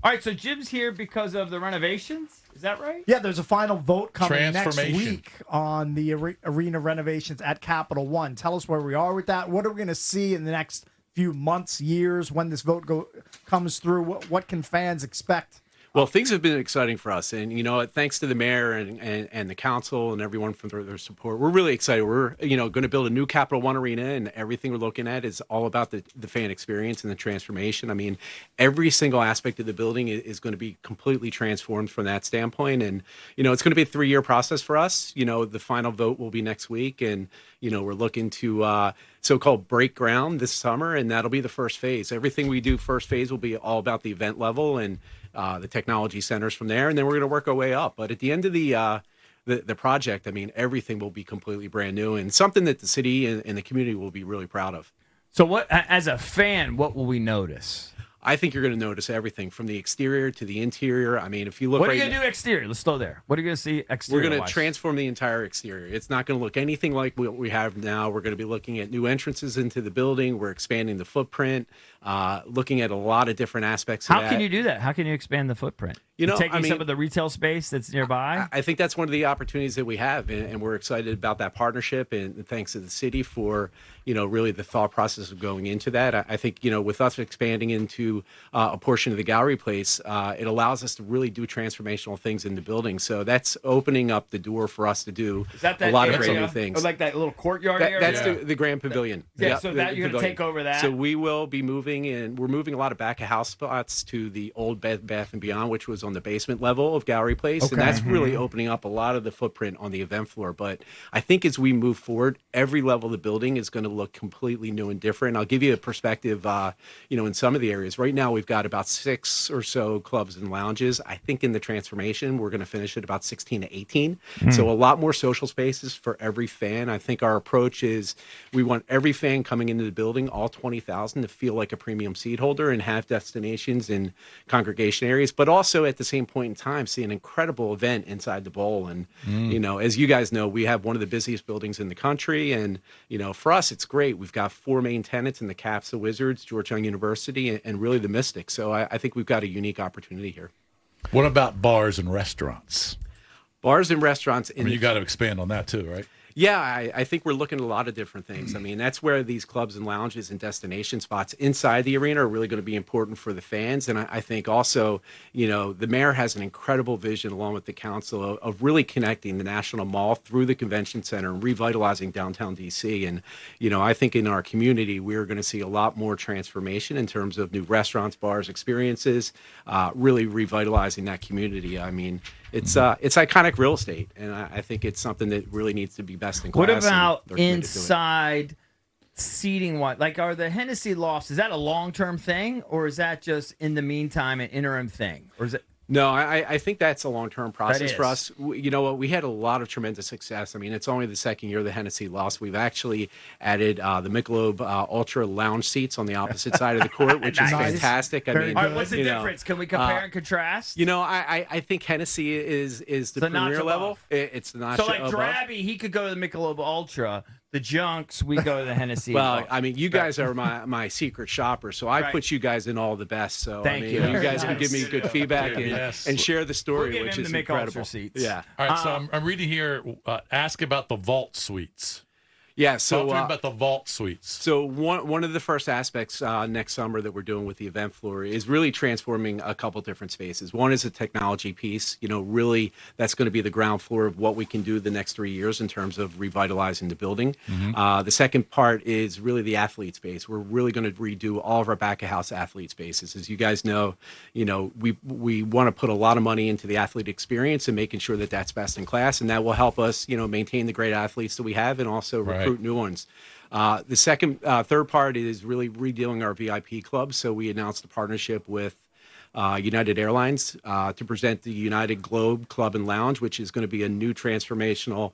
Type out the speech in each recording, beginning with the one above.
All right, so Jim's here because of the renovations. Is that right? Yeah, there's a final vote coming next Transformation. week on the arena renovations at Capital One. Tell us where we are with that. What are we going to see in the next few months, years, when this vote comes through? What can fans expect? Well, things have been exciting for us, and thanks to the mayor and the council and everyone for their support. We're really excited. We're going to build a new Capital One arena, and everything we're looking at is all about the fan experience and the transformation. I mean, every single aspect of the building is going to be completely transformed from that standpoint, and it's going to be a 3-year process for us. The final vote will be next week, and we're looking to so-called break ground this summer, and that'll be the first phase. Everything we do first phase will be all about the event level and the technology centers from there, and then we're going to work our way up. But at the end of the project, I mean, everything will be completely brand new and something that the city and the community will be really proud of. So what, as a fan, what will we notice? I think you're going to notice everything from the exterior to the interior. I mean, if you look, what are you going to do exterior? Let's go there. What are you going to see exterior? We're going to transform the entire exterior. It's not going to look anything like what we have now. We're going to be looking at new entrances into the building. We're expanding the footprint, looking at a lot of different aspects. How can you do that? How can you expand the footprint? Taking some of the retail space that's nearby? I think that's one of the opportunities that we have, and we're excited about that partnership, and thanks to the city for, really the thought process of going into that. I think, with us expanding into a portion of the gallery place, it allows us to really do transformational things in the building. So that's opening up the door for us to do a lot of great new things. Or like that little courtyard area? That's the Grand Pavilion. So that you're going to take over that? So we will be moving, and we're moving a lot of back-of-house spots to the old Bed Bath & Beyond, which was on the basement level of Gallery Place, and that's really opening up a lot of the footprint on the event floor. But I think as we move forward, every level of the building is going to look completely new and different. I'll give you a perspective, in some of the areas. Right now, we've got about 6 or so clubs and lounges. I think in the transformation, we're going to finish at about 16 to 18. So a lot more social spaces for every fan. I think our approach is we want every fan coming into the building, all 20,000, to feel like a premium seat holder and have destinations and congregation areas, but also at the same point in time see an incredible event inside the bowl. And as you guys know, we have one of the busiest buildings in the country, and for us it's great. We've got 4 main tenants in the Caps, the Wizards, Georgetown University, and really the Mystics. So I think we've got a unique opportunity here. What about bars and restaurants? Bars and restaurants. You got to expand on that too, right? Yeah, I think we're looking at a lot of different things. I mean, that's where these clubs and lounges and destination spots inside the arena are really going to be important for the fans. And I think also, the mayor has an incredible vision along with the council of really connecting the National Mall through the convention center and revitalizing downtown D.C. And, I think in our community, we're going to see a lot more transformation in terms of new restaurants, bars, experiences, really revitalizing that community. I mean, it's iconic real estate, and I think it's something that really needs to be best in class. What about inside seating? Like, are the Hennessy lofts, is that a long-term thing, or is that just in the meantime an interim thing? Or is it? No, I think that's a long-term process for us. You know what? We had a lot of tremendous success. I mean, it's only the second year of the Hennessy loss. We've actually added the Michelob Ultra lounge seats on the opposite side of the court, which is fantastic. I mean, all right, what's the difference? Can we compare and contrast? I think Hennessy is the premier level. It's the notch above. So, like Drabby, he could go to the Michelob Ultra. The Junks, we go to the Hennessy. Well, I mean, you guys are my secret shoppers, so I put you guys in all the best. So Thank you. You guys can give me good feedback and share the story, which is incredible. Seats. Yeah. All right, so I'm reading here. Ask about the vault suites. Yeah, so talk to me about the vault suites. So one of the first aspects next summer that we're doing with the event floor is really transforming a couple different spaces. One is a technology piece. Really that's going to be the ground floor of what we can do the next 3 years in terms of revitalizing the building. The second part is really the athlete space. We're really going to redo all of our back-of-house athlete spaces. As you guys know, we want to put a lot of money into the athlete experience and making sure that that's best in class, and that will help us, maintain the great athletes that we have and also recruit new ones. The third part is really redoing our VIP clubs. So we announced a partnership with United Airlines to present the United Globe Club and Lounge, which is going to be a new transformational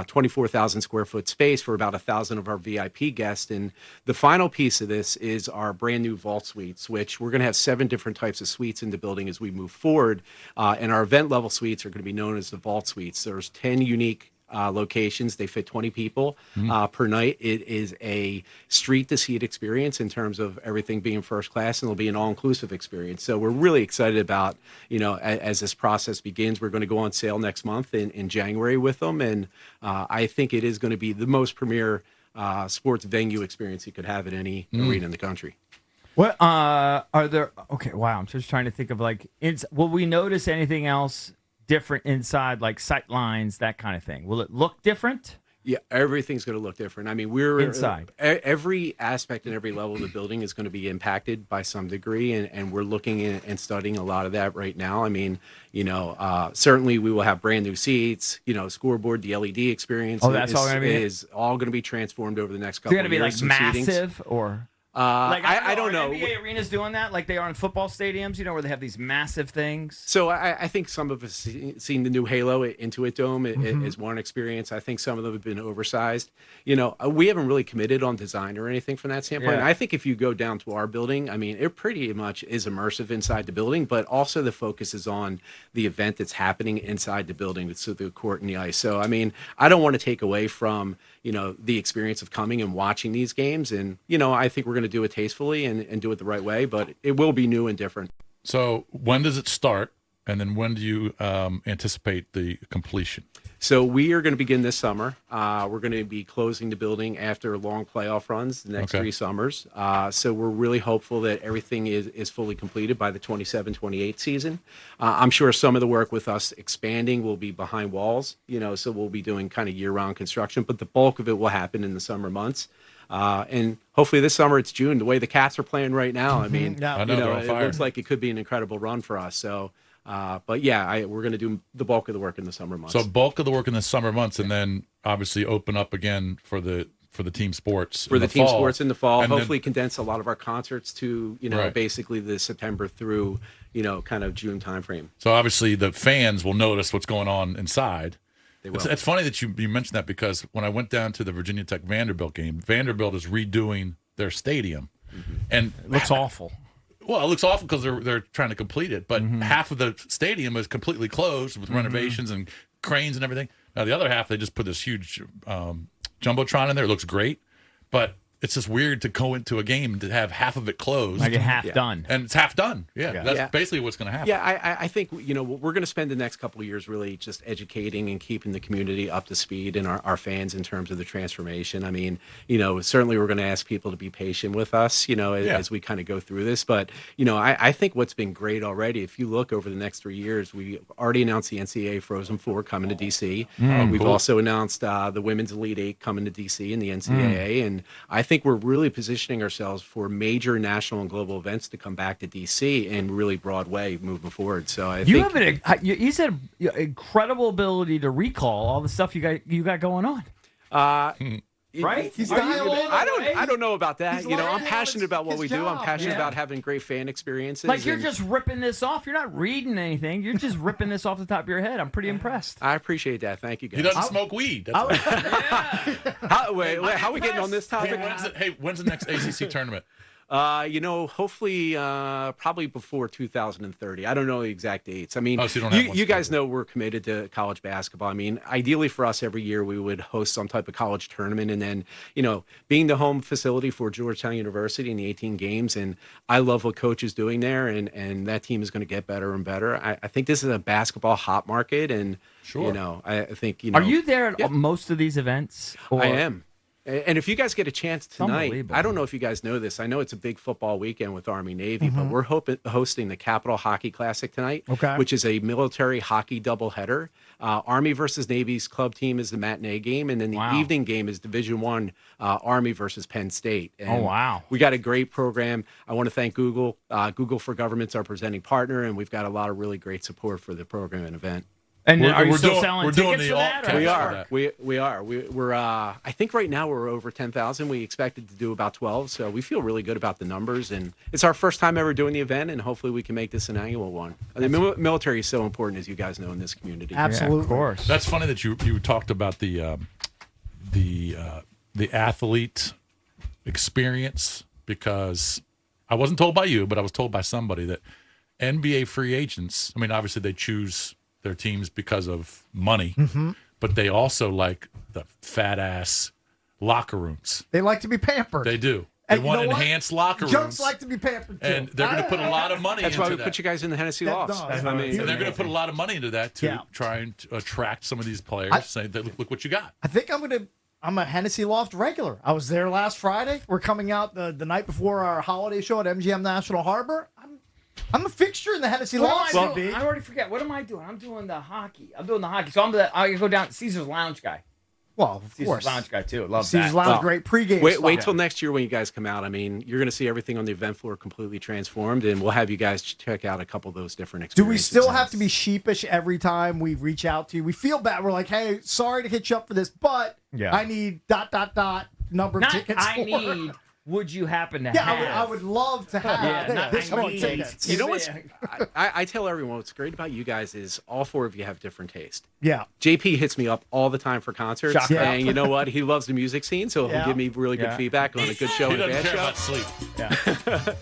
24,000 square foot space for about 1,000 of our VIP guests. And the final piece of this is our brand new vault suites, which we're going to have 7 different types of suites in the building as we move forward. And our event level suites are going to be known as the vault suites. There's 10 unique locations. They fit 20 people per night. It is a street to seat experience in terms of everything being first class, and it'll be an all-inclusive experience. So we're really excited about, as this process begins. We're going to go on sale next month in January with them, and I think it is going to be the most premier sports venue experience you could have at any arena in the country. What are there? Okay, wow. I'm just trying to think of will we notice anything else different inside, like sight lines, that kind of thing? Will it look different? Yeah, everything's going to look different. I mean, we're inside. Every aspect and every level of the building is going to be impacted by some degree, and we're looking and studying a lot of that right now. I mean, certainly we will have brand new seats. Scoreboard, the LED experience. Oh, that's all going to be is all going to be transformed over the next couple of years. It's going to be like massive, or I don't know. NBA arenas doing that like they are in football stadiums, where they have these massive things. So I think some of us seen the new Halo Intuit Dome is one experience. I think some of them have been oversized. We haven't really committed on design or anything from that standpoint. Yeah. I think if you go down to our building, I mean, it pretty much is immersive inside the building, but also the focus is on the event that's happening inside the building, so the court and the ice. So, I mean, I don't want to take away from, the experience of coming and watching these games. And, I think we're going to do it tastefully and do it the right way, but it will be new and different. So when does it start? And then when do you anticipate the completion? So we are going to begin this summer. We're going to be closing the building after long playoff runs the next 3 summers. So we're really hopeful that everything is fully completed by the 27-28 season. I'm sure some of the work with us expanding will be behind walls, so we'll be doing kind of year-round construction, but the bulk of it will happen in the summer months. And hopefully this summer it's June. The way the Cats are playing right now, I mean, it looks like it could be an incredible run for us. So, but yeah, we're going to do the bulk of the work in the summer months. So bulk of the work in the summer months, and then obviously open up again for the team sports for the team sports in the fall. And hopefully condense a lot of our concerts to basically the September through kind of June timeframe. So obviously the fans will notice what's going on inside. It's funny that you mentioned that, because when I went down to the Virginia Tech Vanderbilt game, Vanderbilt is redoing their stadium, and it looks awful. Well, it looks awful because they're trying to complete it, but half of the stadium is completely closed with renovations and cranes and everything. Now the other half, they just put this huge jumbotron in there. It looks great, but it's just weird to go into a game and to have half of it closed. Like half done. And it's half done. Yeah. That's basically what's going to happen. Yeah, I think, we're going to spend the next couple of years really just educating and keeping the community up to speed and our fans in terms of the transformation. I mean, certainly we're going to ask people to be patient with us, as we kind of go through this. But, I think what's been great already, if you look over the next 3 years, we already announced the NCAA Frozen Four coming to D.C. We've also announced the Women's Elite Eight coming to D.C. in the NCAA. And I think we're really positioning ourselves for major national and global events to come back to DC in really broad way moving forward. So I think you said incredible ability to recall all the stuff you got going on. Right? I don't know about that. I'm passionate about what we do. I'm passionate about having great fan experiences. Like you're just ripping this off. You're not reading anything. You're just ripping this off the top of your head. I'm pretty impressed. I appreciate that. Thank you, guys. He doesn't smoke weed. That's how are we getting on this topic? When's the next ACC tournament? Hopefully, probably before 2030. I don't know the exact dates. I mean, you guys know we're committed to college basketball. I mean, ideally for us, every year we would host some type of college tournament, and then, being the home facility for Georgetown University in the 18 games, and I love what Coach is doing there, and that team is going to get better and better. I think this is a basketball hot market, and I think Are you there at most of these events? I am. And if you guys get a chance tonight, I don't know if you guys know this. I know it's a big football weekend with Army-Navy, but we're hosting the Capital Hockey Classic tonight, which is a military hockey doubleheader. Army versus Navy's club team is the matinee game, and then the evening game is Division I, Army versus Penn State. And we got a great program. I want to thank Google. Google for Government's our presenting partner, and we've got a lot of really great support for the program and event. And are you still selling tickets for that? We are. We're I think right now we're over 10,000. We expected to do about 12, so we feel really good about the numbers. And it's our first time ever doing the event, and hopefully we can make this an annual one. The military is so important, as you guys know, in this community. Absolutely, of course. That's funny that you talked about the athlete experience, because I wasn't told by you, but I was told by somebody that NBA free agents, I mean, obviously they choose their teams because of money, but they also like the fat ass locker rooms. They like to be pampered. They do. They And want you know what? enhanced locker rooms. Junks like to be pampered too. And they're going to put a lot of money That's into why we that. put you guys in the Hennessy That- Lofts. no, I that's mean, And they're going to put a lot of money into that to Yeah. try and attract some of these players. Say, look what you got. I think I'm a Hennessy Loft regular. I was there last Friday. We're coming out the night before our holiday show at MGM National Harbor. I'm a fixture in the Hennessy Loft. I already forget. What am I doing? I'm doing the hockey. So I go down Caesar's Lounge guy. Well, of Caesar's course. Lounge guy too. Love Caesar's that. Lounge, great pregame Wait spot. till next year when you guys come out. I mean, you're going to see everything on the event floor completely transformed, and we'll have you guys check out a couple of those different Do we experiences. still have to be sheepish every time we reach out to you? We feel bad. We're like, hey, sorry to hit you up for this, but I need ... number of Not tickets I for. need. Would you happen to Yeah, have? I would love to have Yeah, not this I many need. tickets. You know what's? I tell everyone what's great about you guys is all four of you have different taste. Yeah. JP hits me up all the time for concerts, Shocker. and you know what? He loves the music scene, so he'll Yeah. give me really good feedback on a good show He and a doesn't bad care show. about sleep.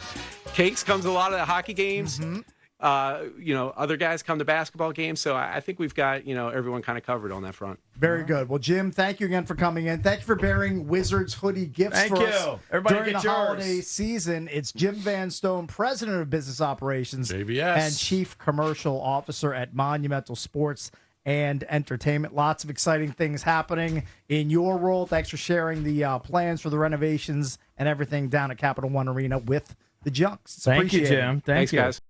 Cakes comes to a lot of the hockey games. Mm-hmm. Other guys come to basketball games, so I think we've got everyone kind of covered on that front. Very good. Well, Jim, thank you again for coming in. Thank you for bearing Wizards hoodie gifts Thank for you. us Everybody during get the yours. holiday season. It's Jim Van Stone, President of Business Operations JBS. and Chief Commercial Officer at Monumental Sports and Entertainment. Lots of exciting things happening in your world. Thanks for sharing the plans for the renovations and everything down at Capital One Arena with the Junks. It's Thank you, appreciated. Jim. Thanks, you, guys.